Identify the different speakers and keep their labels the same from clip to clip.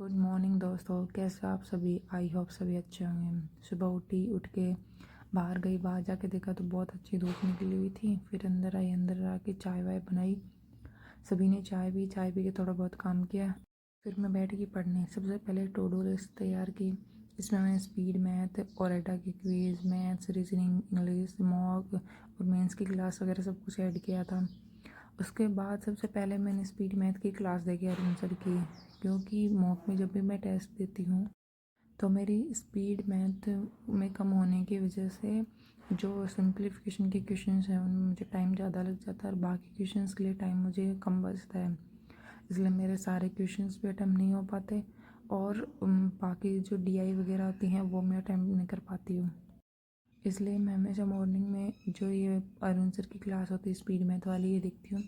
Speaker 1: Good morning दोस्तों, कैसे आप सभी। आई होप सभी अच्छे होंगे। सुबह उठ के बाहर गई, बाहर जाके देखा तो बहुत अच्छी धूप निकली हुई थी। फिर अंदर आई, अंदर आके चाय वाय बनाई। सभी ने चाय पी के थोड़ा बहुत काम किया। फिर मैं बैठ गई पढ़ने। सबसे पहले टू डू लिस्ट तैयार की। इसमें मैंने स्पीड, मैथ और एडा की quiz, maths, reasoning, English, mock और मेंस की क्लास वगैरह सब कुछ ऐड किया था। उसके बाद सबसे पहले मैंने स्पीड मैथ की क्लास देखी अरुण सर की, क्योंकि मॉक में जब भी मैं टेस्ट देती हूँ तो मेरी स्पीड मैथ में कम होने की वजह से जो सिंप्लीफिकेशन के क्वेश्चंस हैं उनमें मुझे टाइम ज़्यादा लग जाता है और बाकी क्वेश्चंस के लिए टाइम मुझे कम बचता है। इसलिए मेरे सारे क्वेश्चंस भी अटैम्प्ट नहीं हो पाते और बाकी जो डीआई वगैरह होती हैं वो मैं अटैम्प्ट नहीं कर पाती हूँ। इसलिए मैं हमेशा मॉर्निंग में जो ये अरुण सर की क्लास होती है स्पीड मैथ वाली, ये देखती हूँ।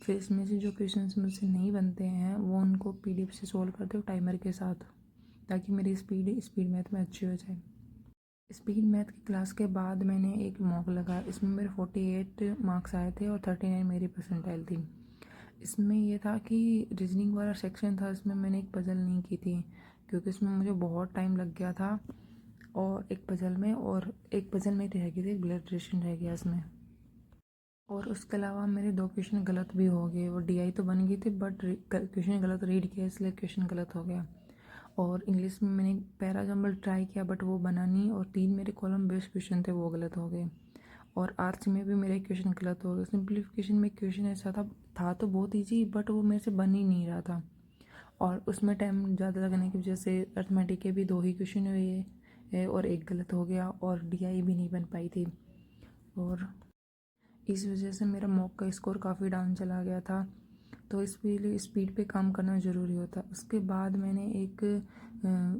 Speaker 1: फिर इसमें से जो क्वेश्चंस मुझसे नहीं बनते हैं वो उनको पीडीएफ से सोल्व करते हो टाइमर के साथ, ताकि मेरी स्पीड मैथ में अच्छी हो जाए। स्पीड मैथ की क्लास के बाद मैंने एक मॉक लगा। इसमें मेरे 48 मार्क्स आए थे और 39 मेरी परसेंटाइल थी। इसमें ये था कि रीजनिंग वाला सेक्शन था, इसमें मैंने एक पजल नहीं की थी क्योंकि इसमें मुझे बहुत टाइम लग गया था। और एक पजल में रह गई थी, एक ब्लड रिलेशन रह गया इसमें। और उसके अलावा मेरे 2 क्वेश्चन गलत भी हो गए। वो डीआई तो बन गई थी बट क्वेश्चन गलत रीड किया, इसलिए क्वेश्चन गलत हो गया। और इंग्लिश में मैंने पैरा जंबल ट्राई किया बट वो बना नहीं, और 3 मेरे कॉलम बेस्ड क्वेश्चन थे वो गलत हो गए। और आर्ट्स में भी मेरे क्वेश्चन गलत हो गए। सिंप्लीफिकेशन में क्वेश्चन ऐसा था तो बहुत ईजी, बट वो मेरे से बन ही नहीं रहा था और उसमें टाइम ज़्यादा लगने की वजह से अर्थमेटिक के भी 2 ही क्वेश्चन हुए और एक गलत हो गया और डीआई भी नहीं बन पाई थी। और इस वजह से मेरा मॉक का स्कोर काफ़ी डाउन चला गया था। तो इसके लिए स्पीड पे काम करना ज़रूरी होता है। उसके बाद मैंने एक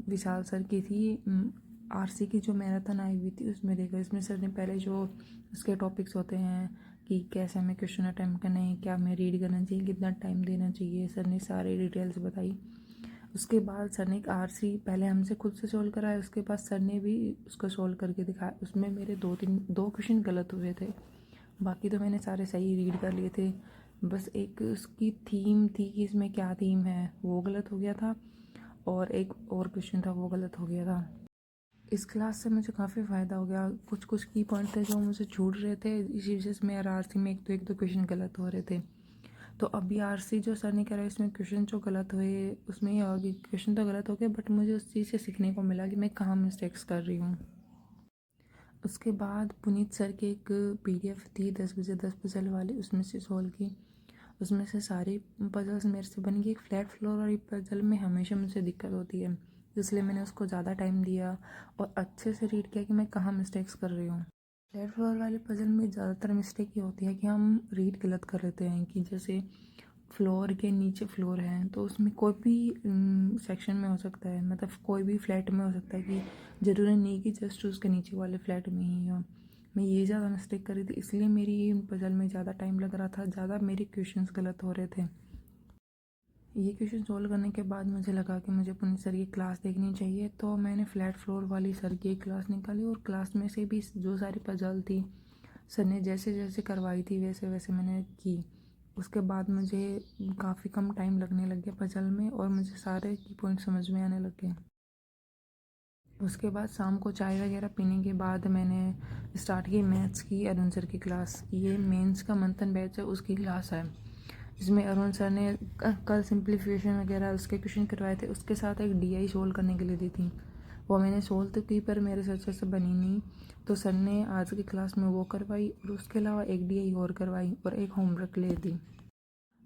Speaker 1: विशाल सर की थी आरसी की जो मैराथन आई हुई थी, उसमें देखा। इसमें सर ने पहले जो उसके टॉपिक्स होते हैं कि कैसे हमें क्वेश्चन अटैम्प्ट करना है, क्या हमें रीड करना चाहिए, कितना टाइम देना चाहिए, सर ने सारी डिटेल्स बताई। उसके बाद सर ने एक आरसी पहले हमसे खुद से सोल्व कराया, उसके बाद सर ने भी उसको सोल्व करके दिखाया। उसमें मेरे 2 क्वेश्चन गलत हुए थे, बाकी तो मैंने सारे सही रीड कर लिए थे। बस एक उसकी थीम थी कि इसमें क्या थीम है वो गलत हो गया था, और एक और क्वेश्चन था वो गलत हो गया था। इस क्लास से मुझे काफ़ी फ़ायदा हो गया। कुछ कुछ की पॉइंट थे जो मुझे छूट रहे थे, इसी वजह से मेरे आरसी में एक दो क्वेश्चन गलत हो रहे थे। तो अभी आरसी जो सर ने करा इसमें क्वेश्चन जो गलत हुए उसमें ये होगी, क्वेश्चन तो गलत हो गए बट मुझे उस चीज़ से सीखने को मिला कि मैं कहाँ मिस्टेक्स कर रही हूँ। उसके बाद पुनीत सर की एक पीडीएफ थी 10 बजे 10 पजल वाली, उसमें से सॉल्व की। उसमें से सारी पजल्स मेरे से बन गई। एक फ्लैट फ्लोर वाली पजल में हमेशा मुझे दिक्कत होती है, इसलिए मैंने उसको ज़्यादा टाइम दिया और अच्छे से रीड किया कि मैं कहाँ मिस्टेक्स कर रही हूँ। फ्लैट फ्लोर वाली पजल में ज़्यादातर मिस्टेक ये होती है कि हम रीड गलत कर लेते हैं, कि जैसे फ्लोर के नीचे फ्लोर है तो उसमें कोई भी सेक्शन में हो सकता है, मतलब कोई भी फ्लैट में हो सकता है, कि ज़रूरी नहीं कि जस्ट उसके नीचे वाले फ्लैट में ही हो। मैं ये ज़्यादा मिस्टेक कर रही थी, इसलिए मेरी इन पजल में ज़्यादा टाइम लग रहा था, ज़्यादा मेरे क्वेश्चंस गलत हो रहे थे। ये क्वेश्चन सोल्व करने के बाद मुझे लगा कि मुझे पुनीत सर की क्लास देखनी चाहिए, तो मैंने फ्लैट फ्लोर वाली सर की एक क्लास निकाली और क्लास में से भी जो सारी पजल थी सर ने जैसे जैसे करवाई थी वैसे वैसे मैंने की। उसके बाद मुझे काफ़ी कम टाइम लगने लग गया पजल में और मुझे सारे की पॉइंट समझ में आने लग गए। उसके बाद शाम को चाय वगैरह पीने के बाद मैंने स्टार्ट की मैथ्स की अरुण सर की क्लास। ये मेंस का मंथन बैच है, उसकी क्लास है। इसमें अरुण सर ने कल सिंप्लीफिकेशन वगैरह उसके क्वेश्चन करवाए थे, उसके साथ एक डीआई सोल्व करने के लिए दी थी। वो मैंने सोल्व तो की पर मेरे से अच्छे से बनी नहीं, तो सर ने आज की क्लास में वो करवाई और उसके अलावा एक डीआई और करवाई और एक होमवर्क ले दी।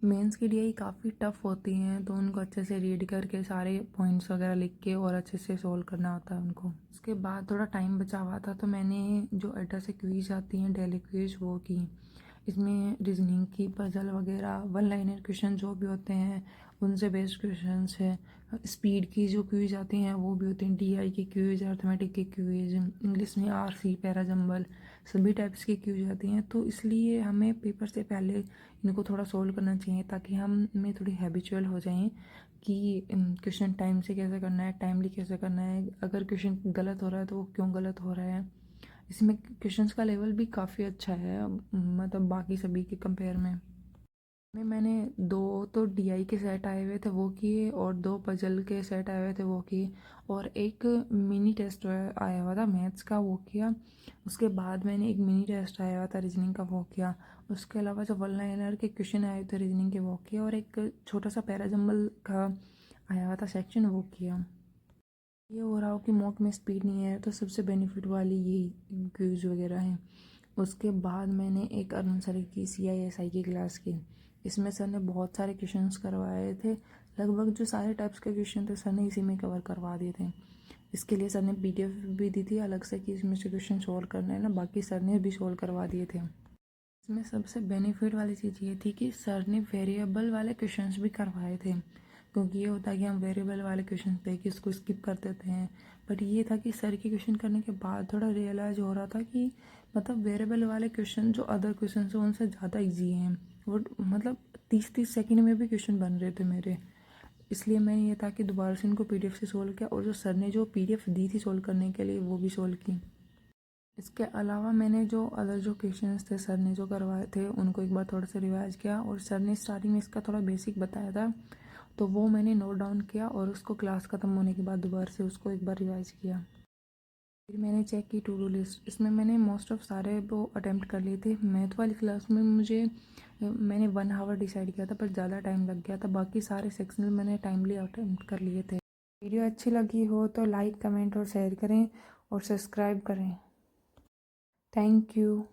Speaker 1: मेंस की डीआई काफ़ी टफ होती हैं तो उनको अच्छे से रीड करके सारे पॉइंट्स वगैरह लिख के और अच्छे से सोल्व करना होता है उनको। उसके बाद थोड़ा टाइम बचा हुआ था तो मैंने जो अड्डा से क्विज आती हैं डेली क्विज वो की। इसमें रीजनिंग की पजल वगैरह, वन लाइनर क्वेश्चन जो भी होते हैं उनसे बेस्ड क्वेश्चंस है। स्पीड की जो क्विज आती हैं वो भी होती हैं, डीआई की क्विज, अर्थमेटिक की क्विज, इंग्लिश में आरसी, पैरा जंबल, सभी टाइप्स की क्विज आती हैं। तो इसलिए हमें पेपर से पहले इनको थोड़ा सोल्व करना चाहिए ताकि हम में थोड़ी हैबिचुअल हो जाएं कि क्वेश्चन टाइम से कैसे करना है, टाइमली कैसे करना है, अगर क्वेश्चन गलत हो रहा है तो वो क्यों गलत हो रहा है। इसमें क्वेश्चंस का लेवल भी काफ़ी अच्छा है, मतलब बाकी सभी के कंपेयर में। मैंने 2 तो डीआई के सेट आए हुए थे वो किए, और 2 पजल के सेट आए हुए थे वो किए, और एक मिनी टेस्ट आया हुआ था मैथ्स का वो किया। उसके बाद मैंने एक मिनी टेस्ट आया हुआ था रीजनिंग का वो किया। उसके अलावा जो वन लाइनर के क्वेश्चन आए थे रीजनिंग के वो किए, और एक छोटा सा पैराजम्बल का आया हुआ था सेक्शन वो किया। ये हो रहा हो कि मॉक में स्पीड नहीं है तो सबसे बेनिफिट वाली यही क्विज वगैरह हैं। उसके बाद मैंने एक अरुण सर की CISI की क्लास की। इसमें सर ने बहुत सारे क्वेश्चंस करवाए थे, लगभग जो सारे टाइप्स के क्वेश्चन थे सर ने इसी में कवर करवा दिए थे। इसके लिए सर ने PDF भी दी थी अलग से कि इसमें से क्वेश्चन सोल्व करना है ना, बाकी सर ने भी सोल्व करवा दिए थे। इसमें सबसे बेनिफिट वाली चीज़ ये थी कि सर ने वेरिएबल वाले क्वेश्चंस भी करवाए थे, क्योंकि ये होता है कि हम वेरिएबल वाले क्वेश्चन थे कि उसको स्किप कर देते हैं। बट ये था कि सर के क्वेश्चन करने के बाद थोड़ा रियलाइज़ हो रहा था कि मतलब वेरिएबल वाले क्वेश्चन जो अदर क्वेश्चन हैं उनसे ज़्यादा ईजी हैं। वो मतलब 30-30 सेकेंड में भी क्वेश्चन बन रहे थे मेरे। इसलिए मैंने ये था कि दोबारा से इनको PDF से सोल्व किया, और जो सर ने जो PDF दी थी सोल्व करने के लिए वो भी सोल्व की। इसके अलावा मैंने जो अदर जो क्वेश्चंस थे सर ने जो करवाए थे उनको एक बार थोड़ा सा रिवाइज किया, और सर ने स्टार्टिंग में इसका थोड़ा बेसिक बताया था तो वो मैंने नोट डाउन किया, और उसको क्लास ख़त्म होने के बाद दोबारा से उसको एक बार रिवाइज किया। फिर मैंने चेक की टू डू लिस्ट। इसमें मैंने मोस्ट ऑफ सारे वो अटैम्प्ट कर लिए थे। मैथ वाली क्लास में मैंने 1 आवर डिसाइड किया था पर ज़्यादा टाइम लग गया था, बाकी सारे सेक्शन मैंने टाइमली अटैम्प्ट कर लिए थे। वीडियो अच्छी लगी हो तो लाइक कमेंट और शेयर करें और सब्सक्राइब करें। Thank you.